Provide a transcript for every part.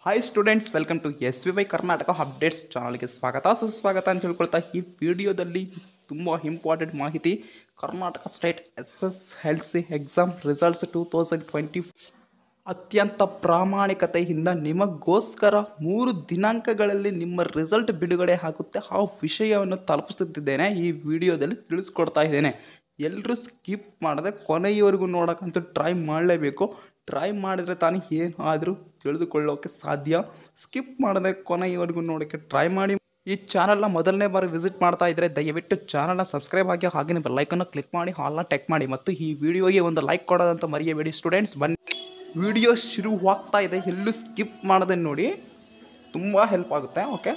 Hi students, welcome to SVY Karnataka updates ಚಾನಲ್ಗೆ ಸುಸ್ವಾಗತ ಅಂತ ಹೇಳ್ಕೊಳ್ತಾ ಈ ವಿಡಿಯೋದಲ್ಲಿ ತುಂಬ ಇಂಪಾರ್ಟೆಂಟ್ ಮಾಹಿತಿ. Karnataka state SSLC exam results 2020 ಅತ್ಯಂತ ಪ್ರಾಮಾಣಿಕತೆಯಿಂದ ನಿಮಗೋಸ್ಕರ 3 ದಿನಾಂಕಗಳಲ್ಲಿ ನಿಮ್ಮ ರಿಸಲ್ಟ್ ಬಿಡುಗಡೆ ಆಗುತ್ತೆ. ಆ ವಿಷಯವನ್ನು ತಲುಪಿಸುತ್ತಿದ್ದೇನೆ, ಈ ವಿಡಿಯೋದಲ್ಲಿ ತಿಳಿಸ್ಕೊಡ್ತಾ ಇದ್ದೇನೆ. ಎಲ್ಲರೂ ಸ್ಕಿಪ್ ಮಾಡದೆ ಕೊನೆಯವರೆಗೂ ನೋಡೋಕ್ಕಂತೂ ಟ್ರೈ ಮಾಡಲೇಬೇಕು. ಟ್ರೈ ಮಾಡಿದರೆ ತಾನೇ ಏನಾದರೂ ತಿಳಿದುಕೊಳ್ಳೋಕ್ಕೆ ಸಾಧ್ಯ. ಸ್ಕಿಪ್ ಮಾಡದೆ ಕೊನೆಯವರೆಗೂ ನೋಡೋಕ್ಕೆ ಟ್ರೈ ಮಾಡಿ. ಈ ಚಾನಲ್ನ ಮೊದಲನೇ ಬಾರಿ ವಿಸಿಟ್ ಮಾಡ್ತಾ ಇದ್ದರೆ ದಯವಿಟ್ಟು ಚಾನಲ್ನ ಸಬ್ಸ್ಕ್ರೈಬ್ ಆಗಿ ಹಾಗೆ ಬೆಲ್ಲೈಕನ್ನು ಕ್ಲಿಕ್ ಮಾಡಿ ಹಾಲ್ನ ಟೆಕ್ ಮಾಡಿ ಮತ್ತು ಈ ವಿಡಿಯೋಗೆ ಒಂದು ಲೈಕ್ ಕೊಡೋದಂತ ಮರೆಯಬೇಡಿ. ಸ್ಟೂಡೆಂಟ್ಸ್, ಬನ್ನಿ, ವಿಡಿಯೋ ಶುರುವಾಗ್ತಾ ಇದೆ. ಎಲ್ಲೂ ಸ್ಕಿಪ್ ಮಾಡದೆ ನೋಡಿ, ತುಂಬ ಹೆಲ್ಪ್ ಆಗುತ್ತೆ. ಓಕೆ,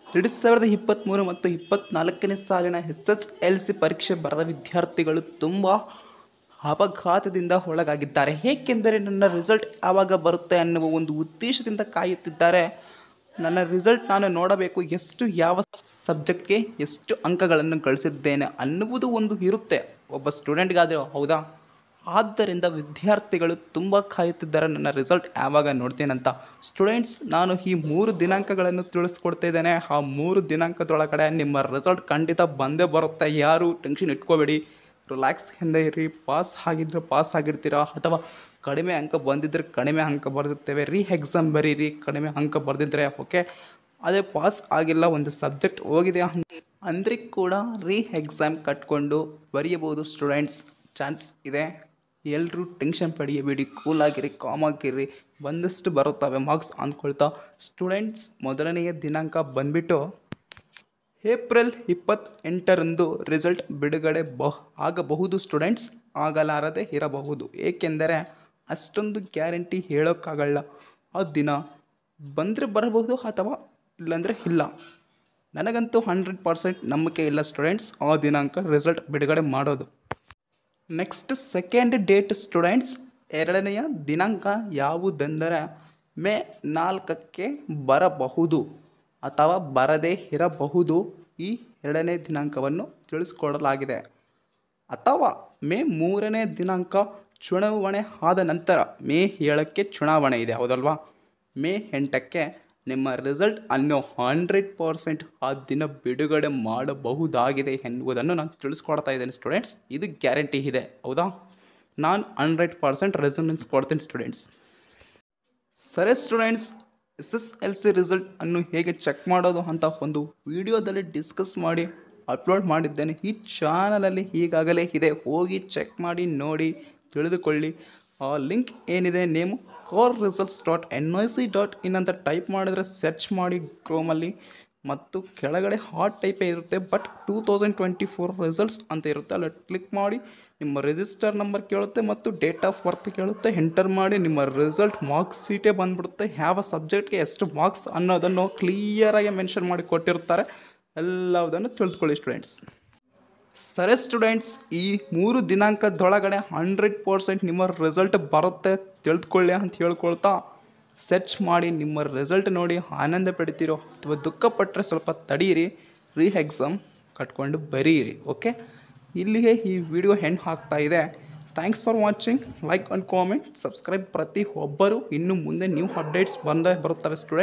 2023 ಮತ್ತು 24ನೇ ಸಾಲಿನ SSLC ಪರೀಕ್ಷೆ ಬರೆದ ವಿದ್ಯಾರ್ಥಿಗಳು ತುಂಬ ಅಪಘಾತದಿಂದ ಒಳಗಾಗಿದ್ದಾರೆ. ಏಕೆಂದರೆ ನನ್ನ ರಿಸಲ್ಟ್ ಯಾವಾಗ ಬರುತ್ತೆ ಅನ್ನುವ ಒಂದು ಉದ್ದೇಶದಿಂದ ಕಾಯುತ್ತಿದ್ದಾರೆ. ನನ್ನ ರಿಸಲ್ಟ್ ನಾನು ನೋಡಬೇಕು, ಎಷ್ಟು ಯಾವ ಸಬ್ಜೆಕ್ಟ್ಗೆ ಎಷ್ಟು ಅಂಕಗಳನ್ನು ಗಳಿಸಿದ್ದೇನೆ ಅನ್ನುವುದು ಒಂದು ಇರುತ್ತೆ ಒಬ್ಬ ಸ್ಟೂಡೆಂಟ್ಗಾದರೆ, ಹೌದಾ? ಆದ್ದರಿಂದ ವಿದ್ಯಾರ್ಥಿಗಳು ತುಂಬ ಕಾಯುತ್ತಿದ್ದಾರೆ ನನ್ನ ರಿಸಲ್ಟ್ ಯಾವಾಗ ನೋಡ್ತೇನಂತ. ಸ್ಟೂಡೆಂಟ್ಸ್, ನಾನು ಈ 3 ದಿನಾಂಕಗಳನ್ನು ತಿಳಿಸ್ಕೊಡ್ತಾ ಇದ್ದೇನೆ. ಆ 3 ದಿನಾಂಕದೊಳಗಡೆ ನಿಮ್ಮ ರಿಸಲ್ಟ್ ಖಂಡಿತ ಬಂದೇ ಬರುತ್ತೆ. ಯಾರು ಟೆನ್ಷನ್ ಇಟ್ಕೋಬೇಡಿ, ರಿಲ್ಯಾಕ್ಸ್ ಹಿಂದೆ ಇರಿ. ಪಾಸ್ ಆಗಿದ್ದರೆ ಪಾಸ್ ಆಗಿರ್ತೀರಾ, ಅಥವಾ ಕಡಿಮೆ ಅಂಕ ಬಂದಿದ್ದರೆ ಕಡಿಮೆ ಅಂಕ ಬರೆದಿರ್ತೇವೆ. ಎಕ್ಸಾಮ್ ಬರೀರಿ, ಕಡಿಮೆ ಅಂಕ ಬರೆದಿದ್ದರೆ ಓಕೆ. ಅದೇ ಪಾಸ್ ಆಗಿಲ್ಲ, ಒಂದು ಸಬ್ಜೆಕ್ಟ್ ಹೋಗಿದೆ ಅಂದರೆ ಕೂಡ ಎಕ್ಸಾಮ್ ಕಟ್ಕೊಂಡು ಬರೆಯಬಹುದು. ಸ್ಟೂಡೆಂಟ್ಸ್, ಚಾನ್ಸ್ ಇದೆ. ಎಲ್ಲರೂ ಟೆನ್ಷನ್ ಪಡೆಯಬೇಡಿ, ಕೂಲಾಗಿರಿ, ಕಾಮಾಗಿರಿ, ಬಂದಷ್ಟು ಬರುತ್ತವೆ ಮಾರ್ಕ್ಸ್ ಅಂದ್ಕೊಳ್ತಾ. ಸ್ಟೂಡೆಂಟ್ಸ್, ಮೊದಲನೆಯ ದಿನಾಂಕ ಬಂದುಬಿಟ್ಟು ಏಪ್ರಿಲ್ 28ರಂದು ರಿಸಲ್ಟ್ ಬಿಡುಗಡೆ ಆಗಬಹುದು. ಸ್ಟೂಡೆಂಟ್ಸ್, ಆಗಲಾರದೆ ಇರಬಹುದು, ಏಕೆಂದರೆ ಅಷ್ಟೊಂದು ಗ್ಯಾರಂಟಿ ಹೇಳೋಕ್ಕಾಗಲ್ಲ. ಆ ದಿನ ಬಂದರೆ ಬರಬಹುದು ಅಥವಾ ಇಲ್ಲಾಂದರೆ ಇಲ್ಲ. ನನಗಂತೂ 100% ನಂಬಿಕೆ ಇಲ್ಲ ಸ್ಟೂಡೆಂಟ್ಸ್ ಆ ದಿನಾಂಕ ರಿಸಲ್ಟ್ ಬಿಡುಗಡೆ ಮಾಡೋದು. ನೆಕ್ಸ್ಟ್ ಸೆಕೆಂಡ್ ಡೇಟ್ ಸ್ಟೂಡೆಂಟ್ಸ್, 2ನೆಯ ದಿನಾಂಕ ಯಾವುದೆಂದರೆ ಮೇ 4ಕ್ಕೆ ಬರಬಹುದು ಅಥವಾ ಬರದೇ ಇರಬಹುದು. ಈ 2ನೇ ದಿನಾಂಕವನ್ನು ತಿಳಿಸ್ಕೊಡಲಾಗಿದೆ. ಅಥವಾ ಮೇ 3ನೇ ದಿನಾಂಕ ಚುನಾವಣೆ ಆದ ನಂತರ, ಮೇ 7ಕ್ಕೆ ಚುನಾವಣೆ ಇದೆ, ಹೌದಲ್ವಾ? ಮೇ 8ಕ್ಕೆ ನಿಮ್ಮ ರಿಸಲ್ಟ್ ಅನ್ನು 100% ಆ ದಿನ ಬಿಡುಗಡೆ ಮಾಡಬಹುದಾಗಿದೆ ಎನ್ನುವುದನ್ನು ನಾನು ತಿಳಿಸ್ಕೊಡ್ತಾ ಇದ್ದೇನೆ ಸ್ಟೂಡೆಂಟ್ಸ್. ಇದು ಗ್ಯಾರಂಟಿ ಇದೆ, ಹೌದಾ? ನಾನು 100% ರೆಸಲ್ಯೂನ್ಸ್ ಕೊಡ್ತೀನಿ ಸ್ಟೂಡೆಂಟ್ಸ್. ಸರಿ ಸ್ಟೂಡೆಂಟ್ಸ್, SSLC ರಿಸಲ್ಟ್ ಅನ್ನು ಹೇಗೆ ಚೆಕ್ ಮಾಡೋದು ಅಂತ ಒಂದು ವಿಡಿಯೋದಲ್ಲಿ ಡಿಸ್ಕಸ್ ಮಾಡಿ ಅಪ್ಲೋಡ್ ಮಾಡಿದ್ದೇನೆ. ಈ ಚಾನಲಲ್ಲಿ ಈಗಾಗಲೇ ಇದೆ, ಹೋಗಿ ಚೆಕ್ ಮಾಡಿ ನೋಡಿ ತಿಳಿದುಕೊಳ್ಳಿ. ಆ ಲಿಂಕ್ ಏನಿದೆ, ನೇಮು coreresults.nic.in ಅಂತ ಟೈಪ್ ಮಾಡಿದರೆ ಸರ್ಚ್ ಮಾಡಿ ಕ್ರೋಮಲ್ಲಿ, ಮತ್ತು ಕೆಳಗಡೆ ಹಾಟ್ ಟೈಪೇ ಇರುತ್ತೆ, ಬಟ್ 2024 ರಿಸಲ್ಟ್ಸ್ ಅಂತ ಇರುತ್ತೆ. ಅಲ್ಲಿ ಕ್ಲಿಕ್ ಮಾಡಿ ನಿಮ್ಮ ರಿಜಿಸ್ಟರ್ ನಂಬರ್ ಕೇಳುತ್ತೆ ಮತ್ತು ಡೇಟ್ ಆಫ್ ಬರ್ತ್ ಕೇಳುತ್ತೆ. ಎಂಟರ್ ಮಾಡಿ ನಿಮ್ಮ ರಿಸಲ್ಟ್ ಮಾರ್ಕ್ಸ್ ಶೀಟೇ ಬಂದುಬಿಡುತ್ತೆ. ಯಾವ ಸಬ್ಜೆಕ್ಟ್ಗೆ ಎಷ್ಟು ಮಾರ್ಕ್ಸ್ ಅನ್ನೋದನ್ನು ಕ್ಲಿಯರಾಗಿ ಮೆನ್ಷನ್ ಮಾಡಿ ಕೊಟ್ಟಿರ್ತಾರೆ. ಎಲ್ಲದನ್ನು ತಿಳಿದುಕೊಳ್ಳಿ ಸ್ಟೂಡೆಂಟ್ಸ್. ಸರಿ ಸ್ಟೂಡೆಂಟ್ಸ್, ಈ 3 ದಿನಾಂಕದೊಳಗಡೆ 100% ನಿಮ್ಮ ರಿಸಲ್ಟ್ ಬರುತ್ತೆ ತಿಳಿದುಕೊಳ್ಳಿ ಅಂತ ಹೇಳ್ಕೊಳ್ತಾ, ಸರ್ಚ್ ಮಾಡಿ ನಿಮ್ಮ ರಿಸಲ್ಟ್ ನೋಡಿ ಆನಂದ ಪಡ್ತೀರೋ ಅಥವಾ ದುಃಖಪಟ್ಟರೆ ಸ್ವಲ್ಪ ತಡೀರಿ, ಎಕ್ಸಾಮ್ ಕಟ್ಕೊಂಡು ಬರೀರಿ. ಓಕೆ, ಇಲ್ಲಿಗೆ ಈ ವಿಡಿಯೋ ಎಂಡ್ ಆಗ್ತಾ ಇದೆ. Thanks for watching. Like and comment, subscribe ಪ್ರತಿ ಒಬ್ಬರು. ಇನ್ನು ಮುಂದೆ ನ್ಯೂ ಅಪ್ಡೇಟ್ಸ್ ಬರುತ್ತವೆ ಸ್ಟೂಡೆಂಟ್.